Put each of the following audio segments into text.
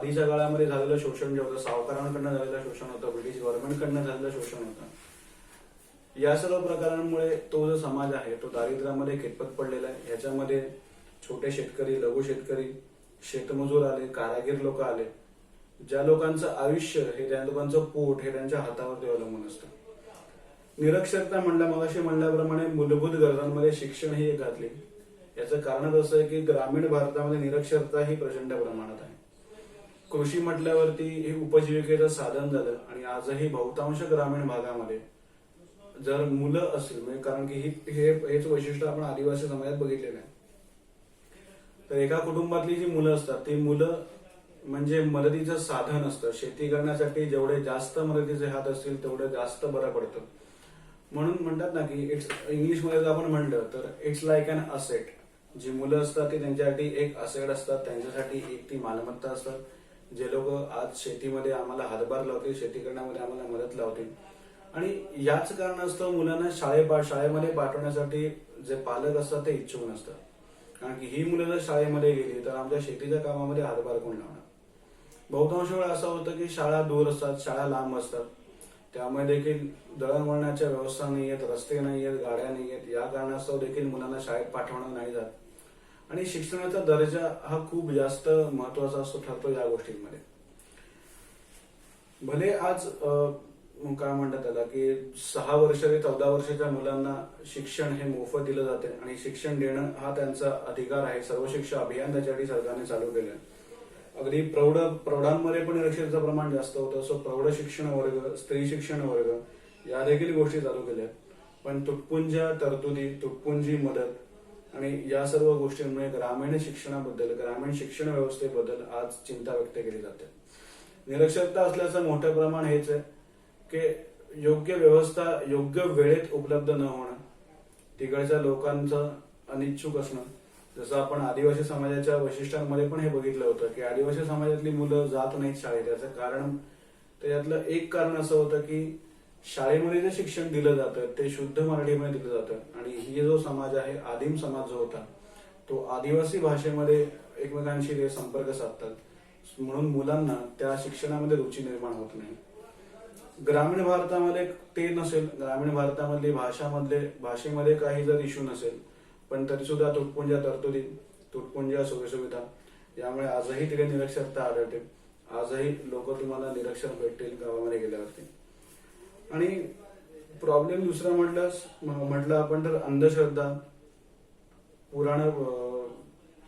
आधीच्या काळामध्ये झालेलं शोषण जे होतं, सावकारांकडनं झालेलं शोषण होतं, ब्रिटिश गव्हर्नमेंटकडनं झालेलं शोषण होतं, या सर्व प्रकारांमुळे तो जो समाज आहे तो दारिद्र्यामध्ये खितपत पडलेला आहे. ह्याच्यामध्ये छोटे शेतकरी, लघु शेतकरी, शेतमजूर आले, कारागीर लोक आले. ज्या लोकांचं आयुष्य हे, त्या लोकांचं पोट हे त्यांच्या हातावरती अवलंबून असतं. निरक्षरता मगाशी म्हणल्याप्रमाणे मूलभूत गरजांमध्ये शिक्षण ही एक घातली. याचं कारणच असं आहे की ग्रामीण भारतामध्ये निरक्षरता ही प्रचंड प्रमाणात आहे. कृषी म्हटल्यावरती हे उपजीविकेचं साधन झालं आणि आजही बहुतांश ग्रामीण भागामध्ये जर मुलं असतील, म्हणजे कारण की हेच वैशिष्ट्य आपण आदिवासी समाजात बघितलेलं आहे. तर एका कुटुंबातली जी मुलं असतात ती मुलं म्हणजे मदतीचं साधन असतं. शेती करण्यासाठी जेवढे जास्त मदतीचे हात असतील तेवढं जास्त बरं पडतं. म्हणून म्हणतात ना की इंग्लिशमध्ये जर आपण म्हणलं तर इट्स लाईक अन असेट. जी मुलं असतात ती त्यांच्यासाठी एक असेट असतात, त्यांच्यासाठी एक ती मालमत्ता असतात. जे लोक आज शेतीमध्ये आम्हाला हातभार लावतील, शेती करण्यामध्ये आम्हाला मदत लावतील. आणि याच कारणास्तव मुलांना शाळेमध्ये पाठवण्यासाठी जे पालक असतात ते इच्छुक नसतात. कारण की ही मुलं जर शाळेमध्ये गेली तर आमच्या शेतीच्या कामामध्ये हातभार कोण लावणार. बहुतांश वेळा असं होतं की शाळा दूर असतात, शाळा लांब असतात, त्यामुळे देखील दळणवळणाच्या व्यवस्था नाही आहेत, रस्ते नाही आहेत, गाड्या नाही आहेत. या कारणास्तव देखील मुलांना शाळेत पाठवणं नाही जात. आणि शिक्षणाचा दर्जा हा खूप जास्त महत्वाचा असतो ठरतो या गोष्टींमध्ये. भले आज काय म्हणतात त्याला की 6 वर्ष ते 14 वर्षाच्या मुलांना शिक्षण हे मोफत दिलं जाते आणि शिक्षण देणं हा त्यांचा अधिकार आहे. सर्व शिक्षा अभियान त्याच्यासाठी सरकारने चालू केलं आहे. अगदी प्रौढांमध्ये पण निरक्षरतेचं प्रमाण जास्त होतं. सो प्रौढ शिक्षण वर्ग, स्त्री शिक्षण वर्ग या देखील गोष्टी चालू केल्या. पण तुटपुंज्या तरतुदी, तुटपुंजी मदत आणि या सर्व गोष्टींमुळे ग्रामीण शिक्षणाबद्दल, ग्रामीण शिक्षण व्यवस्थेबद्दल आज चिंता व्यक्त केली जाते. निरक्षरता असल्याचं मोठं प्रमाण हेच आहे की योग्य व्यवस्था योग्य वेळेत उपलब्ध न होणं, तिकडच्या लोकांचं अनिच्छुक असणं. जसं आपण आदिवासी समाजाच्या वैशिष्ट्यांमध्ये पण हे बघितलं होतं की आदिवासी समाजातली मुलं जात नाहीत शाळेत. याचं कारण, त्याच्यातलं एक कारण असं होतं की शाळेमध्ये जे शिक्षण दिलं जातं ते शुद्ध मराठीमध्ये दिलं जातं आणि ही जो समाज आहे, आदिम समाज जो होता, तो आदिवासी भाषेमध्ये एकमेकांशी ते संपर्क साधतात. म्हणून मुलांना त्या शिक्षणामध्ये रुची निर्माण होत नाही. ग्रामीण भारतामध्ये ते नसेल, ग्रामीण भारतामधली भाषेमध्ये काही जर इश्यू नसेल, पण तरी सुद्धा तुटपुंज्या तरतुदी, तुटपुंज्या सोयीसुविधा यामुळे आजही तिथे निरक्षरता आढळते. आजही लोक तुम्हाला निरक्षर भेटतील गावामध्ये गेल्यावरती. आणि प्रॉब्लेम दुसरा म्हटलं आपण तर अंधश्रद्धा,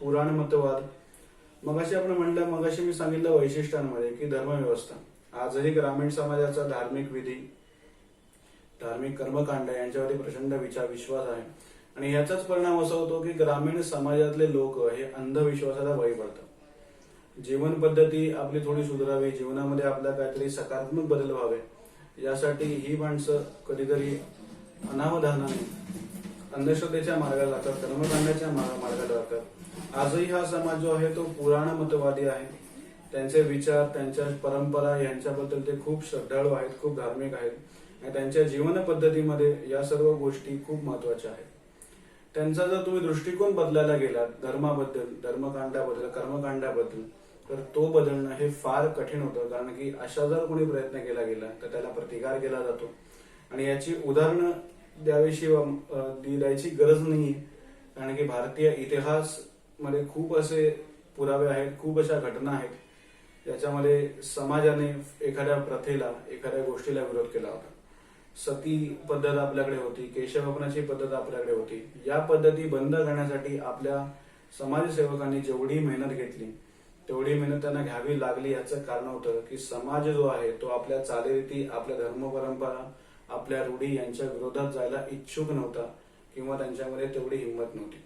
पुराणमतवाद. मगाशी मी सांगितलं वैशिष्ट्यांमध्ये की धर्मव्यवस्था. आजही ग्रामीण समाजाचा धार्मिक विधी, धार्मिक कर्मकांड यांच्यावरती प्रचंड विश्वास आहे. आणि याचाच परिणाम असा होतो की ग्रामीण समाजातले लोक हे अंधविश्वासाला बळी पडतात. जीवन पद्धती आपली थोडी सुधारावी, जीवनामध्ये आपल्या काहीतरी सकारात्मक बदल व्हावे, यासाठी ही माणसं कधीतरी अनावधानाने अंधश्रद्धेच्या मार्गाला लागतात, कर्मकांडाच्या मार्गाला लागतात. आजही हा समाज जो आहे तो पुराणमतवादी आहे. त्यांचे विचार, त्यांच्या परंपरा यांच्याबद्दल ते खूप श्रद्धाळू आहेत, खूप धार्मिक आहेत आणि त्यांच्या जीवन पद्धतीमध्ये या सर्व गोष्टी खूप महत्वाच्या आहेत. त्यांचा जर तुम्ही दृष्टिकोन बदलायला गेलात धर्माबद्दल, धर्मकांडाबद्दल, कर्मकांडाबद्दल, तर तो बदलणं हे फार कठीण होतं. कारण की अशा जर कोणी प्रयत्न केला गेला तर त्याला प्रतिकार केला जातो आणि याची उदाहरणं द्यायची गरज नाहीये. कारण की भारतीय इतिहास मध्ये खूप असे पुरावे आहेत, खूप अशा घटना आहेत याच्यामध्ये समाजाने एखाद्या प्रथेला, एखाद्या गोष्टीला विरोध केला होता. सती पद्धत आपल्याकडे होती, केशवपनाची पद्धत आपल्याकडे होती. या पद्धती बंद करण्यासाठी आपल्या समाजसेवकांनी जेवढी मेहनत घेतली तेवढी मेहनत त्यांना घ्यावी लागली. याचं कारण होतं की समाज जो आहे तो आपल्या चालीरीती, आपल्या धर्म परंपरा, आपल्या रूढी यांच्या विरोधात जायला इच्छुक नव्हता किंवा त्यांच्यामध्ये तेवढी हिंमत नव्हती.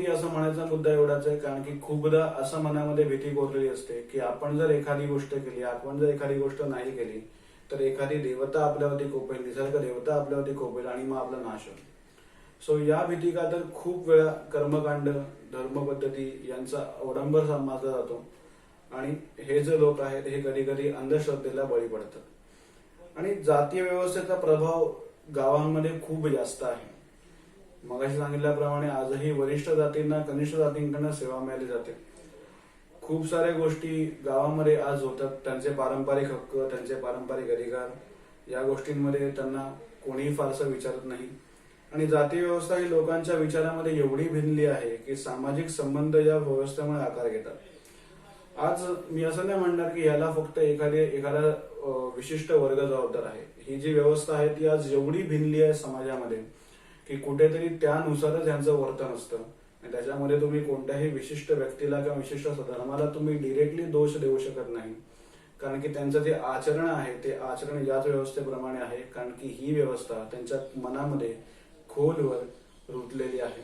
असं म्हणायचा मुद्दा एवढाच आहे कारण की खूपदा असं मनामध्ये भीती कोरलेली असते की आपण जर एखादी गोष्ट केली, आपण जर एखादी गोष्ट नाही केली तर एखादी देवता आपल्यावरती कोपेल, निसर्ग देवता आपल्यावरती कोपेल आणि मग आपला नाश होईल. सो या भीतिका तर खूप वेळा कर्मकांड, धर्मपद्धती यांचा अवडंबर मानला जातो आणि हे जे लोक आहेत हे कधी कधी अंधश्रद्धेला बळी पडतात. आणि जातीय व्यवस्थेचा प्रभाव गावांमध्ये खूप जास्त आहे. मगाशी सांगितल्याप्रमाणे आजही वरिष्ठ जातींना कनिष्ठ जातींकडून सेवा मिळाली जाते. खूप खूप साऱ्या गोष्टी गावामध्ये आज होतात. त्यांचे पारंपरिक हक्क, त्यांचे पारंपरिक अधिकार या गोष्टींमध्ये त्यांना कोणीही फारसं विचारत नाही. आणि जाती व्यवस्था ही लोकांच्या विचारामध्ये एवढी भिनली आहे की सामाजिक संबंध या व्यवस्थेमुळे आकार घेतात. आज मी असं नाही म्हणणार की याला फक्त एखादा विशिष्ट वर्ग जबाबदार आहे. ही जी व्यवस्था आहे ती आज एवढी भिनली आहे समाजामध्ये की कुठेतरी त्यानुसारच यांचं वर्तन असतं. आणि त्याच्यामध्ये तुम्ही कोणत्याही विशिष्ट व्यक्तीला किंवा विशिष्ट धर्माला तुम्ही डिरेक्टली दोष देऊ शकत नाही. कारण की त्यांचं जे आचरण आहे ते आचरण याच व्यवस्थेप्रमाणे आहे. कारण की ही व्यवस्था त्यांच्या मनामध्ये खोलवर रुतलेली आहे.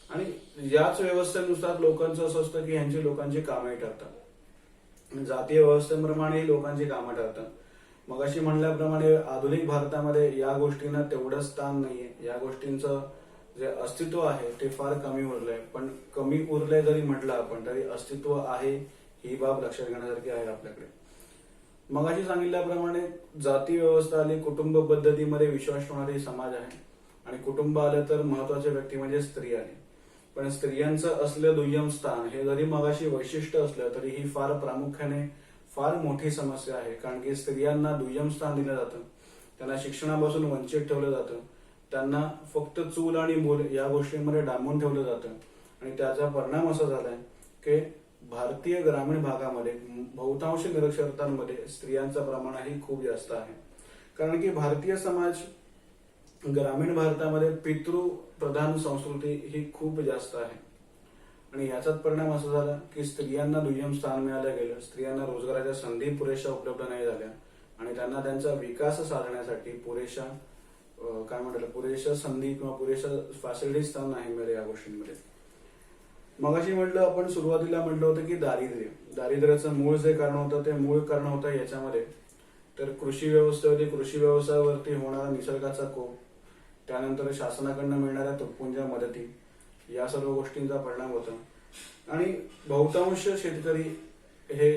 आणि याच व्यवस्थेनुसार लोकांचं असं असतं की यांची लोकांची कामे ठरतात. जातीय व्यवस्थेप्रमाणे लोकांची कामं ठरतात. मगाशी म्हणल्याप्रमाणे आधुनिक भारतामध्ये या गोष्टींना तेवढं स्थान नाहीये. या गोष्टींचं जे अस्तित्व आहे ते फार कमी उरलंय. पण कमी उरलंय जरी म्हटलं आपण तरी अस्तित्व आहे ही बाब लक्षात घेण्यासारखी आहे आपल्याकडे. मगाशी सांगितल्याप्रमाणे जाती व्यवस्था आली, कुटुंब पद्धतीमध्ये विश्वास ठेवणारी समाज आहे. आणि कुटुंब आलं तर महत्वाचे व्यक्ती म्हणजे स्त्री आली. पण स्त्रियांचं असलं दुय्यम स्थान हे जरी मगाशी वैशिष्ट्य असलं तरी ही फार प्रामुख्याने फार मोठी समस्या आहे. कारण की स्त्रियांना दुय्यम स्थान दिलं जातं, त्यांना शिक्षणापासून वंचित ठेवलं जातं, त्यांना फक्त चूल आणि मूल या गोष्टींमध्ये डांबून ठेवलं जातं. आणि त्याचा परिणाम असा झालाय की भारतीय ग्रामीण भागामध्ये बहुतांश निरक्षरतांमध्ये स्त्रियांचं प्रमाणही खूप जास्त आहे. कारण की भारतीय समाज ग्रामीण भारतामध्ये पितृप्रधान संस्कृती ही खूप जास्त आहे. आणि याचाच परिणाम असा झाला की स्त्रियांना दुय्यम स्थान मिळालं गेलं, स्त्रियांना रोजगाराच्या संधी पुरेशा उपलब्ध नाही झाल्या आणि त्यांना त्यांचा विकास साधण्यासाठी पुरेशा पुरेशा संधी किंवा पुरेशा फॅसिलिटीज त्यांना नाही मिळाल्या या गोष्टींमध्ये. मगाशी म्हटलं आपण सुरुवातीला म्हटलं होतं की दारिद्र्याचं मूळ जे कारण होतं ते मूळ कारण होतं याच्यामध्ये तर कृषी व्यवस्था होती. कृषी व्यवसायावरती होणारा निसर्गाचा कोप, त्यानंतर शासनाकडनं मिळणाऱ्या तुटपुंज्या मदती या सर्व गोष्टींचा परिणाम होता. आणि बहुतांश शेतकरी हे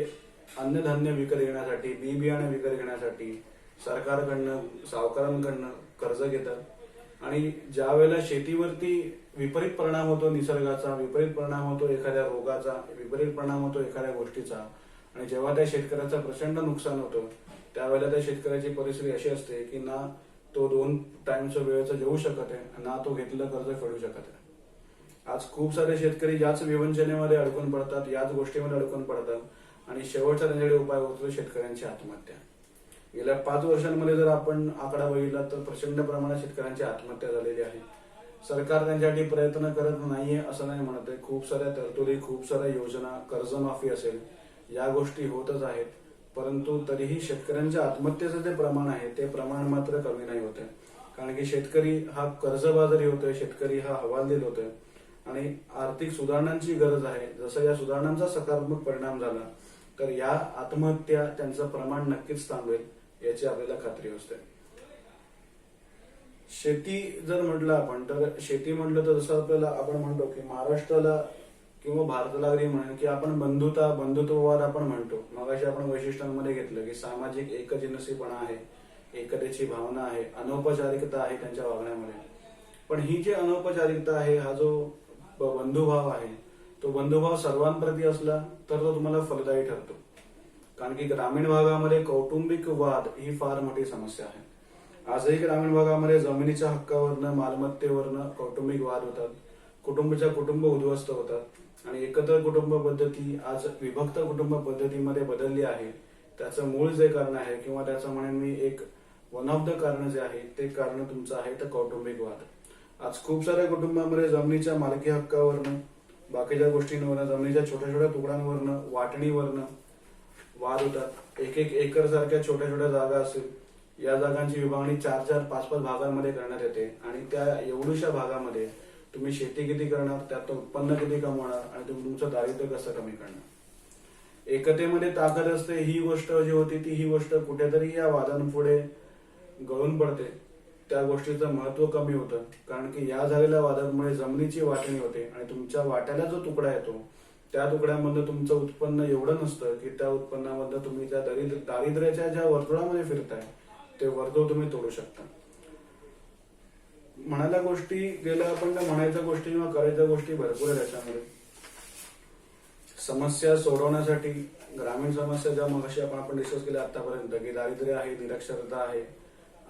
अन्नधान्य विकत घेण्यासाठी, बी बियाणे विकत घेण्यासाठी सरकारकडनं, सावकारांकडनं कर्ज घेतात. आणि ज्या वेळेला शेतीवरती विपरीत परिणाम होतो निसर्गाचा, विपरीत परिणाम होतो एखाद्या रोगाचा, विपरीत परिणाम होतो एखाद्या गोष्टीचा, आणि जेव्हा त्या शेतकऱ्याचं प्रचंड नुकसान होतं त्यावेळेला त्या शेतकऱ्याची परिस्थिती अशी असते की ना तो 2 टाइमचं वेळेचं जेवू शकत आहे, ना तो घेतलेलं कर्ज फेडू शकत आहे. आज खूप सारे शेतकरी याच विवंचनेमध्ये अडकून पडतात, याच गोष्टीमध्ये अडकून पडतात आणि शेवटचा त्यांच्याकडे उपाय होतो शेतकऱ्यांची आत्महत्या. गेल्या 5 वर्षांमध्ये जर आपण आकडा बघितला तर प्रचंड प्रमाणात शेतकऱ्यांची आत्महत्या झालेली आहे. सरकार त्यांच्यासाठी प्रयत्न करत नाहीये असं नाही म्हणत आहे. खूप साऱ्या तरतुदी, खूप साऱ्या योजना, कर्जमाफी असेल या गोष्टी होतच आहेत. परंतु तरीही शेतकऱ्यांच्या आत्महत्येचं जे प्रमाण आहे ते प्रमाण मात्र कमी नाही होत आहे. कारण की शेतकरी हा कर्जबाजारी होतोय, शेतकरी हा हवालदिल होतोय आणि आर्थिक सुधारणांची गरज आहे. जसं या सुधारणांचा सकारात्मक परिणाम झाला तर या आत्महत्या त्यांचं प्रमाण नक्कीच थांबेल याची आपल्याला खात्री असते. शेती जर म्हटलं आपण तर शेती म्हटलं तर जसं आपल्याला आपण म्हणतो की महाराष्ट्राला किंवा भारताला जरी म्हणेल की आपण बंधुत्ववाद आपण म्हणतो. मगाशी आपण वैशिष्ट्यांमध्ये घेतलं की सामाजिक एकजिनसीपणा आहे, एकतेची भावना आहे, अनौपचारिकता आहे त्यांच्या वागण्यामध्ये. पण ही जी अनौपचारिकता आहे, हा जो बंधुभाव आहे, तो बंधुभाव सर्वांप्रती असला तर तो तुम्हाला फलदायी ठरतो. कारण की ग्रामीण भागामध्ये कौटुंबिक वाद ही फार मोठी समस्या आहे. आजही ग्रामीण भागामध्ये जमिनीच्या हक्कावरनं, मालमत्तेवरनं कौटुंबिक वाद होतात, कुटुंबाच्या कुटुंब उद्ध्वस्त होतात आणि एकत्र कुटुंब पद्धती आज विभक्त कुटुंब पद्धतीमध्ये बदलली आहे. त्याचं मूळ जे कारण आहे किंवा त्याचं म्हणेन मी एक वन ऑफ द कारण जे आहे ते कारण तुमचं आहे तर कौटुंबिक वाद. आज खूप साऱ्या कुटुंबामध्ये जमिनीच्या मालकी हक्कावरनं, बाकीच्या गोष्टींवरनं, जमिनीच्या छोट्या छोट्या तुकड्यांवरनं, वाटणीवरनं वाद होतात. 1-1 एकर सारख्या छोट्या छोट्या जागा असेल, या जागांची विभागणी 4-4, 5-5 भागांमध्ये करण्यात येते आणि त्या एवढ्याशा भागामध्ये तुम्ही शेती किती करणार, त्यात उत्पन्न किती कमवणार आणि तुम्ही तुमचं दारिद्र्य कसं कमी करणार. एकतेमध्ये ताकद असते ही गोष्ट जी होती ती ही गोष्ट कुठेतरी या वादांपुढे गळून पडते. त्या गोष्टीचं महत्व कमी होतं. कारण की या झालेल्या वादांमुळे जमिनीची वाटणी होते आणि तुमच्या वाट्याला जो तुकडा येतो त्या तुकड्यामधलं तुमचं उत्पन्न एवढं नसतं की त्या उत्पन्नामधलं तुम्ही त्या दारिद्र्याच्या ज्या वर्तुळामध्ये फिरताय ते वर्तुळ तुम्ही तोडू शकता. म्हणायला गोष्टी गेल्या आपण त्या म्हणायच्या गोष्टी किंवा करायच्या गोष्टी भरपूर आहेत त्याच्यामध्ये. समस्या सोडवण्यासाठी ग्रामीण समस्या ज्या मगाशी आपण डिस्कस केल्या आतापर्यंत की दारिद्र्य आहे, निरक्षरता आहे,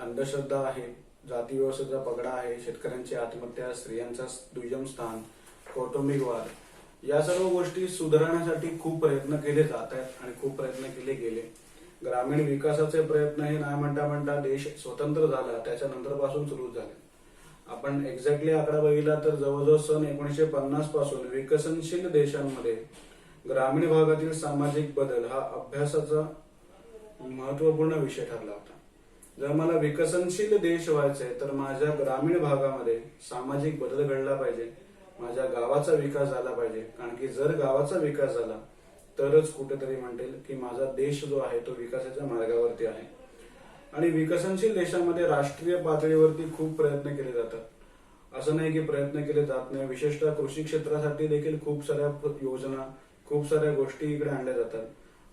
अंधश्रद्धा आहे, जाती व्यवस्थेचा पगडा आहे, शेतकऱ्यांची आत्महत्या, स्त्रियांचा दुय्यम स्थान, कौटुंबिक वाद, या सर्व गोष्टी सुधारण्यासाठी खूप प्रयत्न केले जात आहेत आणि खूप प्रयत्न केले गेले. ग्रामीण विकासाचे प्रयत्न हे नाही म्हणता म्हणता देश स्वतंत्र झाला त्याच्यानंतर पासून सुरू झाले. आपण एक्झॅक्टली आकडा बघितला तर जवळजवळ सन 1950 पासून विकसनशील देशांमध्ये ग्रामीण भागातील सामाजिक बदल हा अभ्यासाचा महत्वपूर्ण विषय ठरला होता. जर मला विकसनशील देश व्हायचंय तर माझ्या ग्रामीण भागामध्ये सामाजिक बदल घडला पाहिजे, माझ्या गावाचा विकास झाला पाहिजे. कारण की जर गावाचा विकास झाला तरच कुठेतरी म्हणतील की माझा देश जो आहे तो विकासाच्या मार्गावरती आहे. आणि विकसनशील देशामध्ये राष्ट्रीय पातळीवरती खूप प्रयत्न केले जातात. असं नाही की प्रयत्न केले जात नाही. विशेषतः कृषी क्षेत्रासाठी देखील खूप साऱ्या योजना, खूप साऱ्या गोष्टी इकडे आणल्या जातात.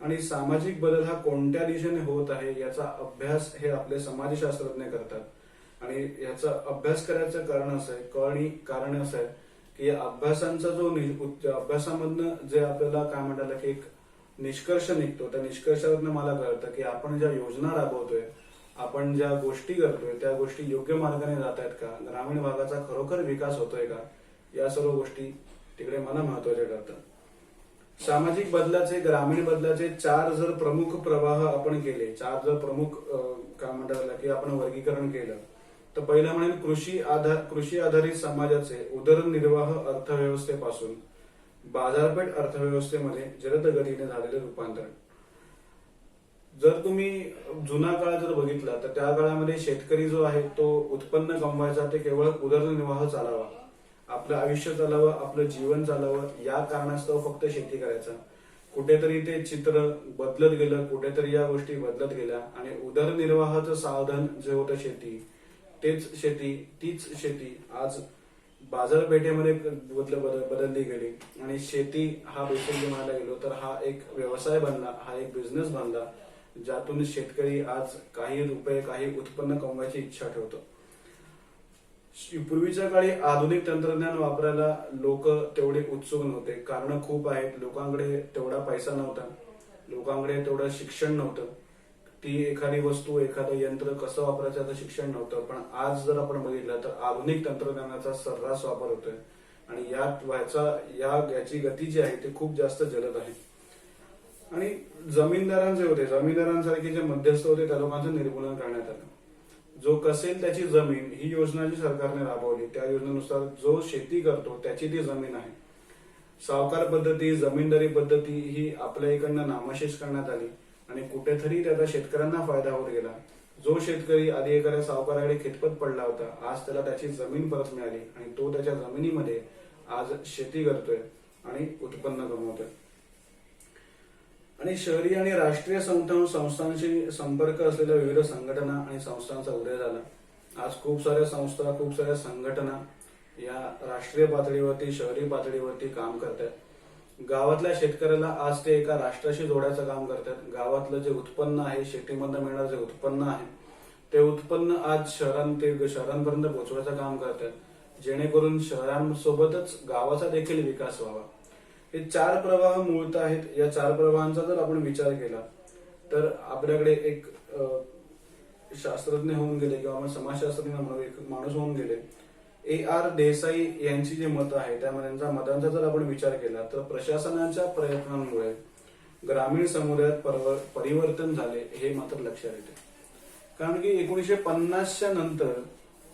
आणि सामाजिक बदल हा कोणत्या दिशेने होत आहे याचा अभ्यास हे आपले समाजशास्त्रज्ञ करतात. आणि याचा अभ्यास करायचं कारण असं आहे, कारण असं आहे की या अभ्यासांचा जो अभ्यासामधनं जे आपल्याला काय म्हणतात की एक निष्कर्ष निघतो, त्या निष्कर्षावरनं मला कळतं की आपण ज्या योजना राबवतोय, आपण ज्या गोष्टी करतोय त्या गोष्टी योग्य मार्गाने जात आहेत का, ग्रामीण भागाचा खरोखर विकास होतोय का, या सर्व गोष्टी तिकडे मला महत्वाच्या ठरतात. सामाजिक बदलाचे, ग्रामीण बदलाचे चार जर प्रमुख प्रवाह आपण केले, चार जर प्रमुख काय म्हणतात की आपण वर्गीकरण केलं तर पहिलं म्हणेल कृषी आधारित समाजाचे उदरनिर्वाह अर्थव्यवस्थेपासून बाजारपेठ अर्थव्यवस्थेमध्ये जलद गतीने झालेले रूपांतरण. जर तुम्ही जुना काळ जर बघितला तर त्या काळामध्ये शेतकरी जो आहे तो उत्पन्न कमवायचा, ते केवळ उदरनिर्वाह चालावा, आपलं आयुष्य चालावं, आपलं जीवन चालावं या कारणास्तव फक्त शेती करायचा. कुठेतरी ते चित्र बदलत गेलं, कुठेतरी या गोष्टी बदलत गेल्या आणि उदरनिर्वाहाचं साधन जे होतं शेती, तीच शेती आज बाजारपेठेमध्ये बदलली गेली. आणि शेती हा बेसिकली म्हणायला गेलो तर हा एक व्यवसाय बनला, हा एक बिझनेस बनला, ज्यातून शेतकरी आज काही रुपये, काही उत्पन्न कमवायची इच्छा ठेवतो. पूर्वीच्या काळी आधुनिक तंत्रज्ञान वापरायला लोक तेवढे उत्सुक नव्हते. कारण खूप आहेत. लोकांकडे तेवढा पैसा नव्हता, लोकांकडे तेवढं शिक्षण नव्हतं, ती एखादी वस्तू, एखादं यंत्र कसं वापरायचं याचं शिक्षण नव्हतं. पण आज जर आपण बघितलं तर आधुनिक तंत्रज्ञानाचा सर्रास वापर होतोय आणि याची गती जी आहे ती खूप जास्त जलद आहे. आणि जमीनदारांसारखे जे मध्यस्थ होते त्या लोकांचं निर्मूलन करण्यात आलं. जो कसेल त्याची जमीन ही योजना जी सरकारने राबवली, त्या योजनेनुसार जो शेती करतो त्याची ती जमीन आहे. सावकार पद्धती, जमीनदारी पद्धती ही आपल्या इकडनं नामशेष करण्यात आली आणि कुठेतरी त्याचा शेतकऱ्यांना फायदा होत गेला. जो शेतकरी आधी एखाद्या सावकाराकडे खितपत पडला होता, आज त्याला त्याची जमीन परत मिळाली आणि तो त्याच्या जमिनीमध्ये आज शेती करतोय आणि उत्पन्न कमवतोय. आणि शहरी आणि राष्ट्रीय संस्थांशी संपर्क असलेल्या विविध संघटना आणि संस्थांचा उदय झाला. आज खूप साऱ्या संस्था, खूप साऱ्या संघटना या राष्ट्रीय पातळीवरती, शहरी पातळीवरती काम करतात. गावातल्या शेतकऱ्याला आज ते एका राष्ट्राशी जोडायचं काम करतात. गावातलं जे उत्पन्न आहे, शेतीमधनं मिळणारं जे उत्पन्न आहे, ते उत्पन्न आज शहरांपर्यंत पोहोचवायचं काम करतात, जेणेकरून शहरांसोबतच गावाचा देखील विकास व्हावा. हे चार प्रवाह मूळत आहेत. या चार प्रवाहांचा जर आपण विचार केला तर आपल्याकडे एक शास्त्रज्ञ होऊन गेले किंवा आपण समाजशास्त्रज्ञ म्हणून एक माणूस होऊन गेले, A.R. देसाई यांची जी मतं आहे त्यांच्या मतांचा जर आपण विचार केला तर प्रशासनाच्या प्रयत्नांमुळे ग्रामीण समुदायात परिवर्तन झाले हे मात्र लक्षात येते. कारण की 1950च्या नंतर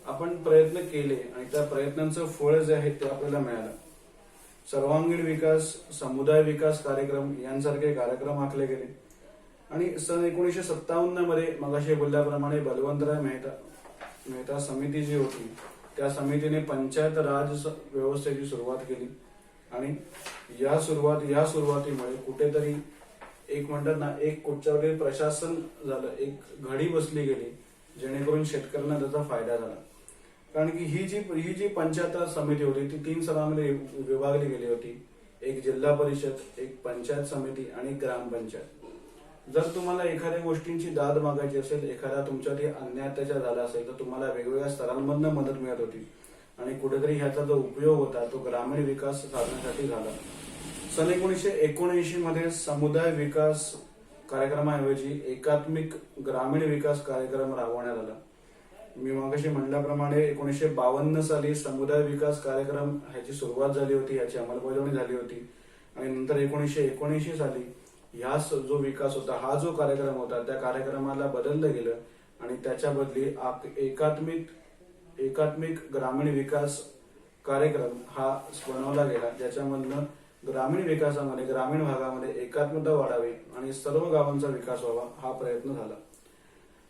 आपण प्रयत्न केले आणि त्या प्रयत्नांचं फळ जे आहे ते आपल्याला मिळालं. सर्वांगीण विकास, समुदाय विकास कार्यक्रम यांसारखे कार्यक्रम आखले गेले. आणि सन 1957 मध्ये मगाशी बोलल्याप्रमाणे बलवंतराय मेहता समिती जी होती त्या समितीने पंचायत राज व्यवस्थेची सुरुवात केली. आणि या सुरुवातीमुळे कुठेतरी एक म्हणतात ना, एक कुठच्यातरी प्रशासन झालं, एक घडी बसली गेली, जेणेकरून शेतकऱ्यांना त्याचा फायदा झाला. कारण की ही जी पंचायत राज समिती होती ती 3 स्तरांमध्ये विभागली गेली होती. एक जिल्हा परिषद, एक पंचायत समिती आणि ग्रामपंचायत. जर तुम्हाला एखाद्या गोष्टींची दाद मागायची असेल, एखादा तुमच्यासाठी अन्याय अत्याचार झाला असेल तर तुम्हाला वेगवेगळ्या स्तरांमधून मदत मिळत होती आणि कुठेतरी ह्याचा जो उपयोग होता तो ग्रामीण विकास साधण्यासाठी झाला. सन 1979 मध्ये समुदाय विकास कार्यक्रमाऐवजी एकात्मिक ग्रामीण विकास कार्यक्रम राबवण्यात आला. मी मगाशी म्हटल्याप्रमाणे 1952 साली समुदाय विकास कार्यक्रम ह्याची सुरुवात झाली होती, याची अंमलबजावणी झाली होती आणि नंतर 1979 साली ह्या जो विकास होता, हा जो कार्यक्रम होता, त्या कार्यक्रमाला बदललं गेलं आणि त्याच्या बदली एकात्मिक ग्रामीण विकास कार्यक्रम हा बनवला गेला, ज्याच्यामधनं ग्रामीण विकासामध्ये, ग्रामीण भागामध्ये एकात्मता वाढावी आणि सर्व गावांचा विकास व्हावा हा प्रयत्न झाला.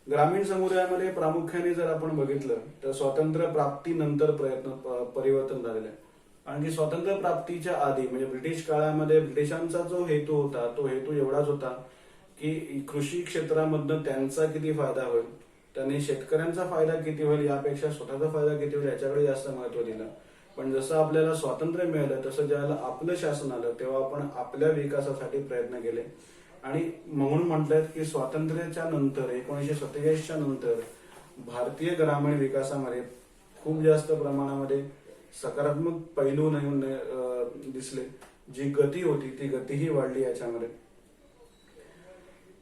ग्रामीण समुदायामध्ये प्रामुख्याने जर आपण बघितलं तर स्वातंत्र्य प्राप्तीनंतर परिवर्तन झालेलं आहे. आणखी स्वातंत्र्य प्राप्तीच्या आधी म्हणजे ब्रिटिश काळामध्ये ब्रिटिशांचा जो हेतू होता, तो हेतू एवढाच होता की कृषी क्षेत्रामधनं त्यांचा किती फायदा होईल, त्यांनी शेतकऱ्यांचा फायदा किती होईल यापेक्षा स्वतःचा फायदा किती होईल याच्याकडे जास्त महत्व दिलं. पण जसं आपल्याला स्वातंत्र्य मिळालं तसं ज्यावेळेला आपलं शासन आलं तेव्हा आपण आपल्या विकासासाठी प्रयत्न केले आणि म्हणून म्हटलं की स्वातंत्र्याच्या नंतर 1947च्या नंतर भारतीय ग्रामीण विकासामध्ये खूप जास्त प्रमाणामध्ये सकारात्मक पैलू दिसले. जी गती होती ती गतीही वाढली याच्यामध्ये.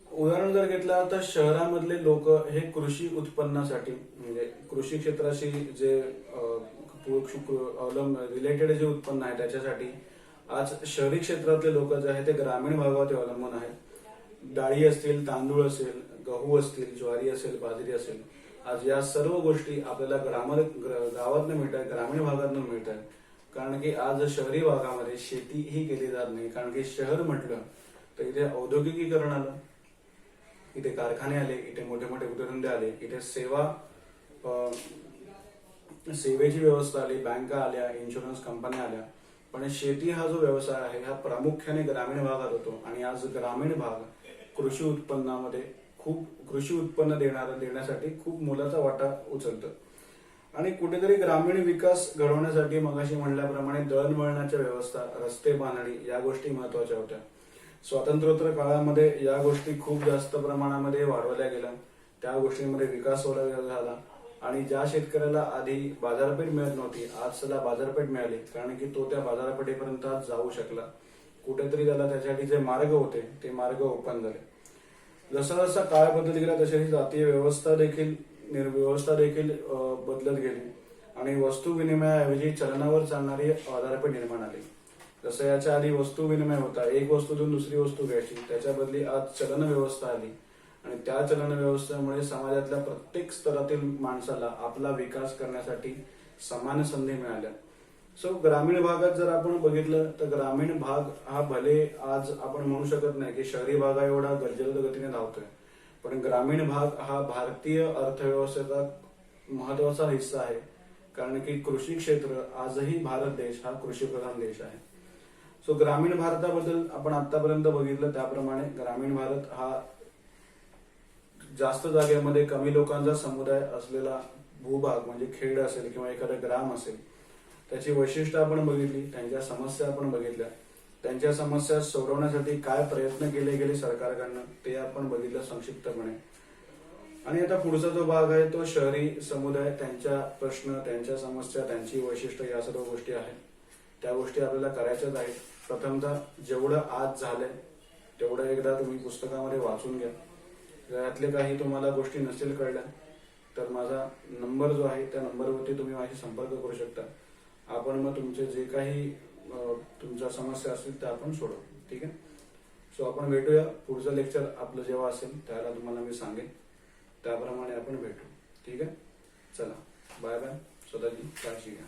उदाहरण जर घेतलं तर शहरामधले लोक हे कृषी उत्पन्नासाठी म्हणजे कृषी क्षेत्राशी जे रिलेटेड जे उत्पन्न आहे त्याच्यासाठी आज शहरी क्षेत्रातले लोक जे आहेत ते ग्रामीण भागावर अवलंबून आहेत. डाळी असतील, तांदूळ असेल, गहू असतील, ज्वारी असेल, बाजरी असेल, आज या सर्व गोष्टी आपल्याला गावातनं मिळतात, ग्रामीण भागातून मिळतात. कारण की आज शहरी भागामध्ये शेती ही केली जात नाही. कारण की शहर म्हटलं तर इथे औद्योगिकीकरण आलं, इथे कारखाने आले, इथे मोठे मोठे उद्योगधंदे आले, इथे सेवेची व्यवस्था आली, बँका आल्या, इन्शुरन्स कंपन्या आल्या. पण शेती हा जो व्यवसाय आहे हा प्रामुख्याने ग्रामीण भागात होतो आणि आज ग्रामीण भाग कृषी उत्पन्न देण्यासाठी खूप मोलाचा वाटा उचलतं. आणि कुठेतरी ग्रामीण विकास घडवण्यासाठी मगाशी म्हणल्याप्रमाणे दळणवळणाच्या व्यवस्था, रस्ते बांधणी या गोष्टी महत्वाच्या होत्या. स्वातंत्र्योत्तर काळामध्ये या गोष्टी खूप जास्त प्रमाणामध्ये वाढवल्या गेल्या, त्या गोष्टींमध्ये विकास झाला आणि ज्या शेतकऱ्याला आधी बाजारपेठ मिळत नव्हती आज त्याला बाजारपेठ मिळाली. कारण की तो त्या बाजारपेठेपर्यंत जाऊ शकला. कुठेतरी त्याला त्याच्यासाठी जे मार्ग होते ते मार्ग ओपन झाले. जसा जसा काळ बदलत गेला तशी जातीय व्यवस्था देखील बदलत गेली आणि वस्तू विनिमयाऐवजी चलनावर चालणारी बाजारपेठ निर्माण आली. जसं याच्या आधी वस्तू विनिमय होता, एक वस्तूतून दुसरी वस्तू घ्यायची, त्याच्या बदली आज चलन व्यवस्था आली आणि त्या चलन व्यवस्थेमुळे समाजातल्या प्रत्येक स्तरातील माणसाला आपला विकास करण्यासाठी समान संधी मिळाल्या. सो ग्रामीण भागात जर आपण बघितलं तर ग्रामीण भाग हा भले आज आपण म्हणू शकत नाही की शहरी भागा एवढा गजलद गतीने धावतोय, पण ग्रामीण भाग हा भारतीय अर्थव्यवस्थेचा महत्वाचा हिस्सा आहे. कारण की कृषी क्षेत्र आजही भारत देश हा कृषीप्रधान देश आहे. सो ग्रामीण भारताबद्दल आपण आतापर्यंत बघितलं त्याप्रमाणे ग्रामीण भारत हा जास्त जागेमध्ये कमी लोकांचा समुदाय असलेला भूभाग म्हणजे खेड असेल किंवा एखादा ग्राम असेल. त्याची वैशिष्ट्य आपण बघितली, त्यांच्या समस्या आपण बघितल्या, त्यांच्या समस्या सोडवण्यासाठी काय प्रयत्न केले गेले सरकारकडनं ते आपण बघितलं संक्षिप्तपणे. आणि आता पुढचा जो भाग आहे तो शहरी समुदाय, त्यांच्या प्रश्न, त्यांच्या समस्या, त्यांची वैशिष्ट्य या सर्व गोष्टी आहेत. त्या गोष्टी आपल्याला करायच्याच आहेत. प्रथमतः जेवढं आज झालंय तेवढं एकदा तुम्ही पुस्तकामध्ये वाचून घ्या. यातले काही तुम्हाला गोष्टी नसेल कळल्या तर माझा नंबर जो आहे त्या नंबरवरती तुम्ही माझी संपर्क करू शकता. आपण मग तुमचे जे काही तुमच्या समस्या असतील त्या आपण सोडवू. ठीक आहे. सो आपण भेटूया. पुढचं लेक्चर आपलं जेव्हा असेल त्याला तुम्हाला मी सांगेन, त्याप्रमाणे आपण भेटू. ठीक आहे. चला, बाय बाय. स्वतःची काळजी घ्या.